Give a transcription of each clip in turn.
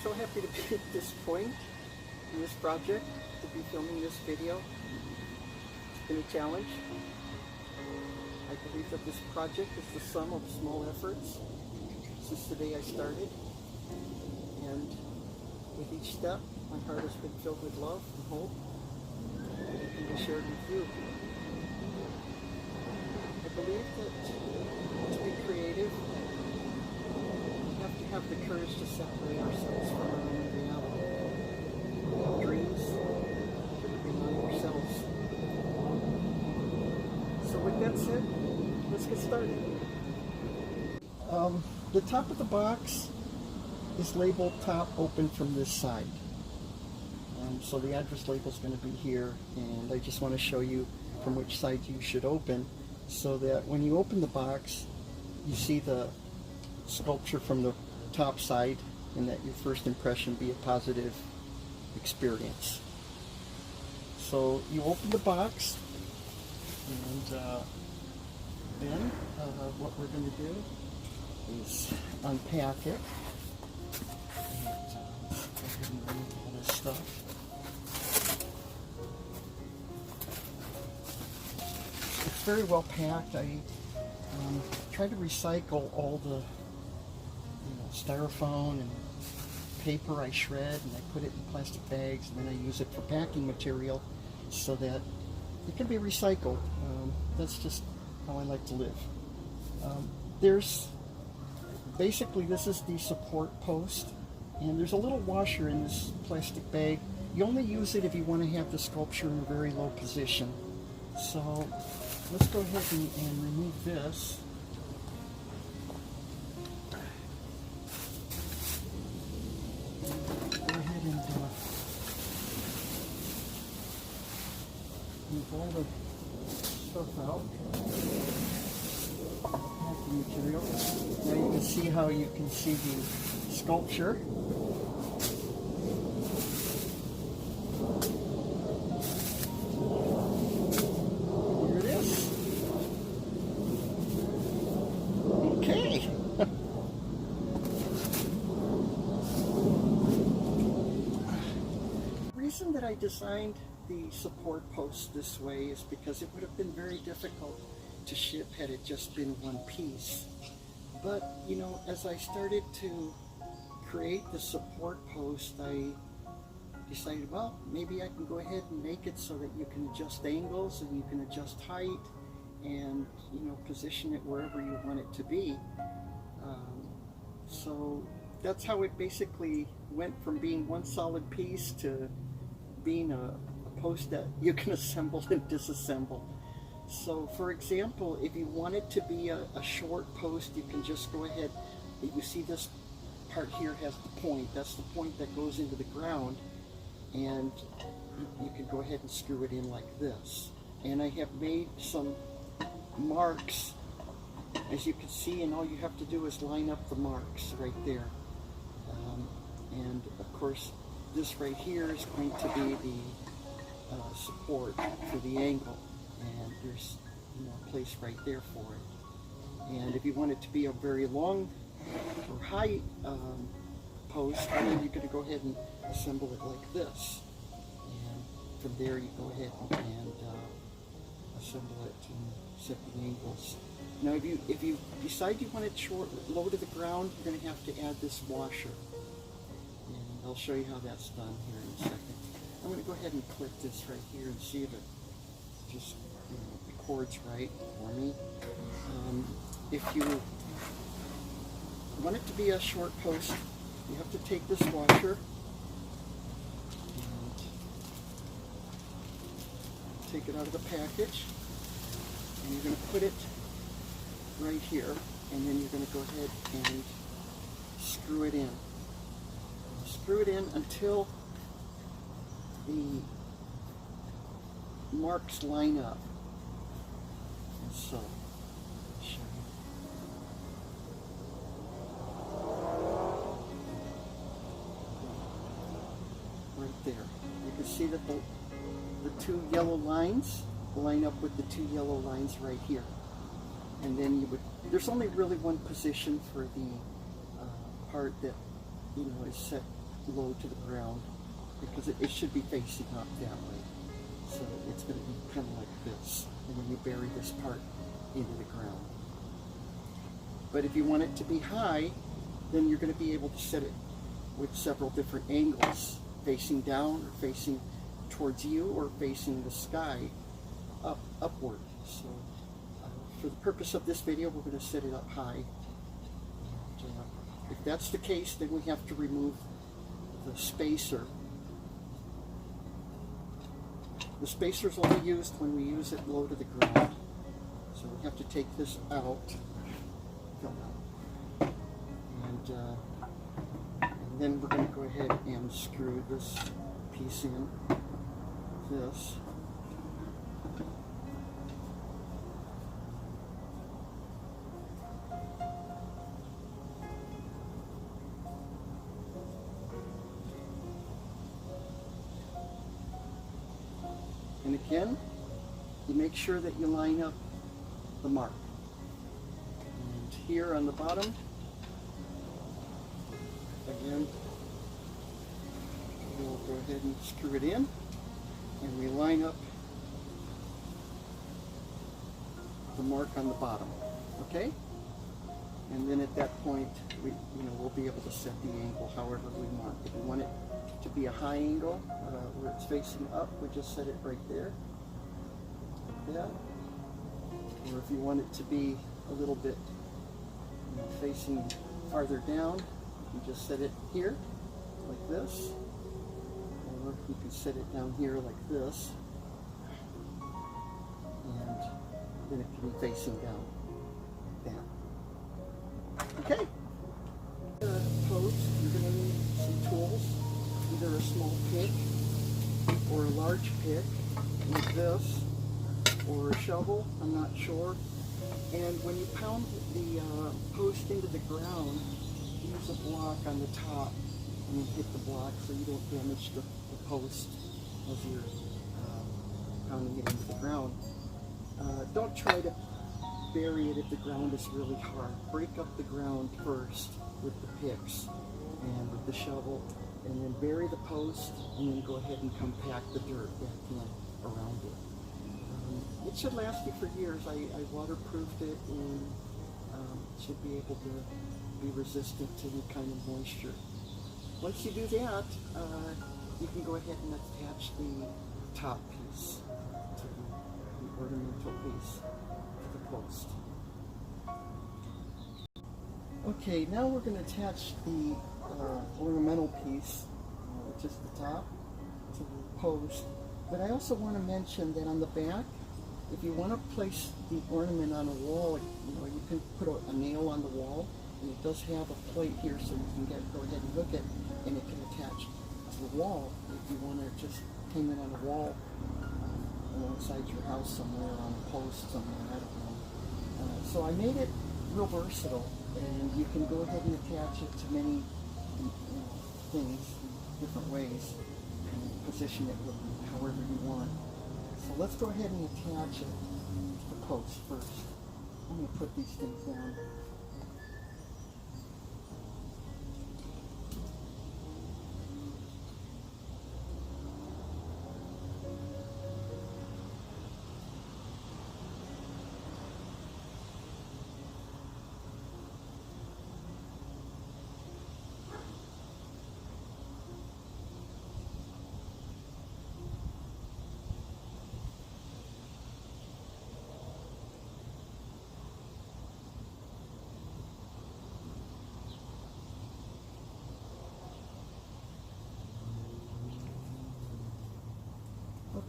so happy to be at this point in this project, to be filming this video. It's been a challenge. I believe that this project is the sum of small efforts since the day I started. And with each step, my heart has been filled with love and hope and be shared with you. I believe that to be creative, we have to have the courage to separate ourselves from our own reality. Dreams that are beyond ourselves. So with that said, let's get started. The top of the box is labeled top open from this side. So the address label is going to be here, and I just want to show you from which side you should open, so that when you open the box, you see the sculpture from the top side, and that your first impression be a positive experience. So you open the box, and then what we're going to do is unpack it. And, go ahead and remove all this stuff. It's very well packed. I try to recycle all the styrofoam and paper I shred, and I put it in plastic bags, and then I use it for packing material so that it can be recycled. That's just how I like to live. Basically this is the support post, and there's a little washer in this plastic bag. You only use it if you want to have the sculpture in a very low position. So let's go ahead and remove this. Go ahead and move all the stuff out. Packing material. Now you can see how you can see the sculpture. Here it is. Okay. The reason that I designed the support post this way is because it would have been very difficult to ship had it just been one piece. But as I started to create the support post, I decided, well, maybe I can go ahead and make it so that you can adjust angles and you can adjust height and position it wherever you want it to be. So that's how it basically went from being one solid piece to being a post that you can assemble and disassemble. So for example, if you want it to be a short post, you can just go ahead. You see this part here has the point. That's the point that goes into the ground, and you can go ahead and screw it in like this. And I have made some marks, as you can see, and all you have to do is line up the marks right there. And of course, this right here is going to be the support for the angle, and there's a place right there for it. And if you want it to be a very long or high post, then you're going to go ahead and assemble it like this, and from there you go ahead and assemble it and set the angles. Now if you decide you want it short, low to the ground, you're going to have to add this washer, and I'll show you how that's done here in a second. I'm going to go ahead and clip this right here and see if it just accords right for me. If you want it to be a short post, you have to take this washer and take it out of the package, and you're going to put it right here, and then you're going to go ahead and screw it in. Screw it in until the marks line up. And so, I'll show you. Right there. You can see that the two yellow lines line up with the two yellow lines right here. And then there's only really one position for the part that is set low to the ground, because it should be facing up that way. So it's going to be kind of like this, and then you bury this part into the ground. But if you want it to be high, then you're going to be able to set it with several different angles, facing down or facing towards you or facing the sky upward. So for the purpose of this video, we're going to set it up high. And, if that's the case, then we have to remove the spacer. The spacer is only used when we use it low to the ground. So we have to take this out. And then we're going to go ahead and screw this piece in. This. And again, you make sure that you line up the mark. And here on the bottom, again, we'll go ahead and screw it in, and we line up the mark on the bottom. Okay? And then at that point, we'll be able to set the angle however we want. If we want it to be a high angle where it's facing up, we just set it right there, like that. Or if you want it to be a little bit facing farther down, you just set it here, like this. Or you can set it down here like this, and then it can be facing down. Okay. Post, you're going to need some tools, either a small pick or a large pick, like this, or a shovel, I'm not sure. And when you pound the post into the ground, use a block on the top and then hit the block so you don't damage the post as you're pounding it into the ground. Don't try to bury it if the ground is really hard. Break up the ground first with the picks and with the shovel, and then bury the post, and then go ahead and compact the dirt back in around it. It should last you for years. I waterproofed it, and it should be able to be resistant to any kind of moisture. Once you do that, you can go ahead and attach the top piece to the ornamental piece to the post. Okay, now we're going to attach the ornamental piece, which is the top, to the post. But I also want to mention that on the back, if you want to place the ornament on a wall, you can put a nail on the wall, and it does have a plate here, so you can go ahead and hook it, and it can attach to the wall. If you want to just hang it on a wall alongside your house somewhere, on a post somewhere, I don't know. So I made it real versatile, and you can go ahead and attach it to many things, different ways, and position it however you want. So let's go ahead and attach it to the post first. I'm going to put these things down.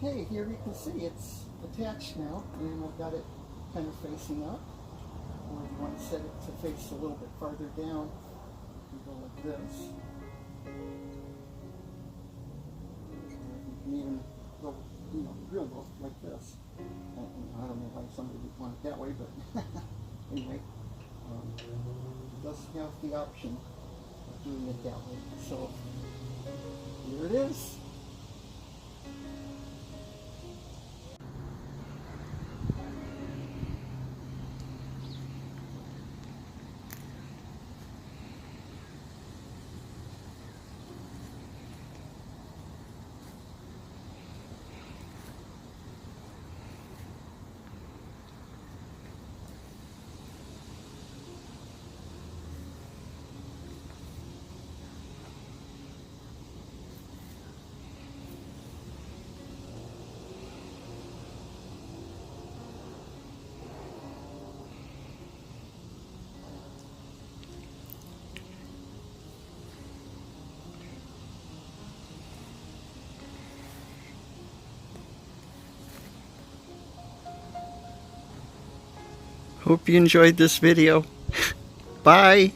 Okay, here you can see it's attached now, and I've got it kind of facing up. Or if you want to set it to face a little bit farther down, you go like this. You can even go, real low like this. I don't know why somebody would want it that way, but anyway, it does have the option of doing it that way. So here it is. Hope you enjoyed this video. Bye!